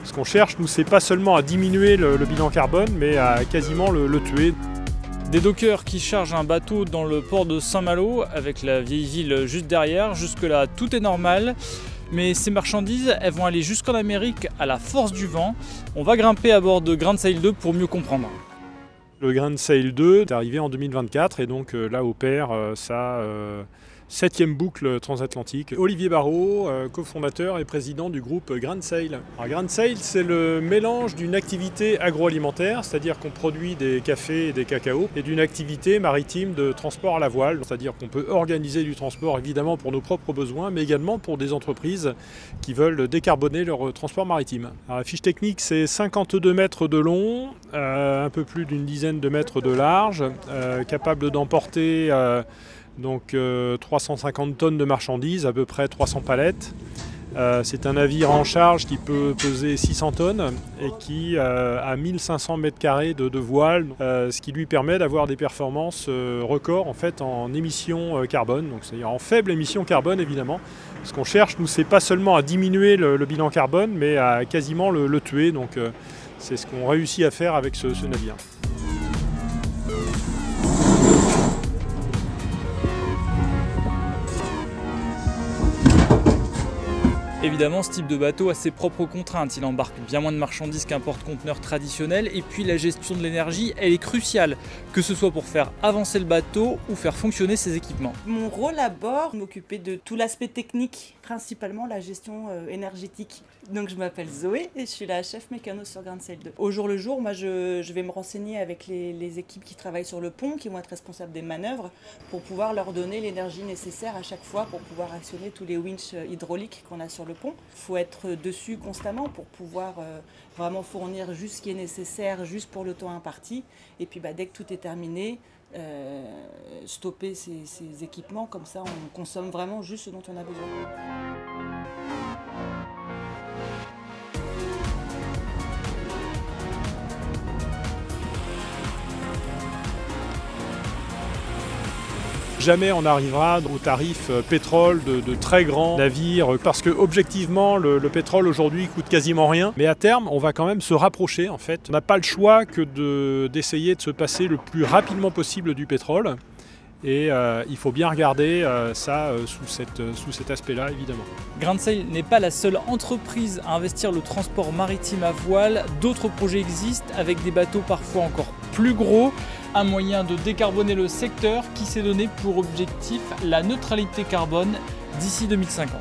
Ce qu'on cherche, nous, c'est pas seulement à diminuer le bilan carbone, mais à quasiment le tuer. Des dockers qui chargent un bateau dans le port de Saint-Malo, avec la vieille ville juste derrière. Jusque-là, tout est normal. Mais ces marchandises, elles vont aller jusqu'en Amérique à la force du vent. On va grimper à bord de Grand Sail 2 pour mieux comprendre. Le Grand Sail 2 est arrivé en 2024 et donc là opère sa 7e boucle transatlantique. Olivier Barraud, cofondateur et président du groupe Grand Sail. Alors, Grand Sail, c'est le mélange d'une activité agroalimentaire, c'est-à-dire qu'on produit des cafés et des cacaos, et d'une activité maritime de transport à la voile, c'est-à-dire qu'on peut organiser du transport évidemment pour nos propres besoins, mais également pour des entreprises qui veulent décarboner leur transport maritime. Alors, la fiche technique, c'est 52 mètres de long, un peu plus d'une dizaine de mètres de large, capable d'emporter donc 350 tonnes de marchandises, à peu près 300 palettes. C'est un navire en charge qui peut peser 600 tonnes et qui a 1500 mètres carrés de voile, ce qui lui permet d'avoir des performances records en fait en émissions carbone, donc c'est-à-dire en faible émission carbone évidemment. Ce qu'on cherche, nous, c'est pas seulement à diminuer le bilan carbone, mais à quasiment le tuer. Donc c'est ce qu'on réussit à faire avec ce navire. Évidemment, ce type de bateau a ses propres contraintes. Il embarque bien moins de marchandises qu'un porte-conteneur traditionnel. Et puis la gestion de l'énergie, elle est cruciale, que ce soit pour faire avancer le bateau ou faire fonctionner ses équipements. Mon rôle à bord, m'occuper de tout l'aspect technique, principalement la gestion énergétique. Donc je m'appelle Zoé et je suis la chef mécano sur Grand Sail 2. Au jour le jour, moi je vais me renseigner avec les équipes qui travaillent sur le pont, qui vont être responsables des manœuvres, pour pouvoir leur donner l'énergie nécessaire à chaque fois pour pouvoir actionner tous les winches hydrauliques qu'on a sur le pont. Il faut être dessus constamment pour pouvoir vraiment fournir juste ce qui est nécessaire, juste pour le temps imparti. Et puis dès que tout est terminé, stopper ces équipements, comme ça on consomme vraiment juste ce dont on a besoin. Jamais on n'arrivera au tarif pétrole de très grands navires, parce que objectivement le pétrole aujourd'hui coûte quasiment rien. Mais à terme, on va quand même se rapprocher en fait. On n'a pas le choix que d'essayer de se passer le plus rapidement possible du pétrole. Et il faut bien regarder ça sous cet aspect-là, évidemment. Grand Sail n'est pas la seule entreprise à investir le transport maritime à voile. D'autres projets existent avec des bateaux parfois encore plus gros. Un moyen de décarboner le secteur qui s'est donné pour objectif la neutralité carbone d'ici 2050.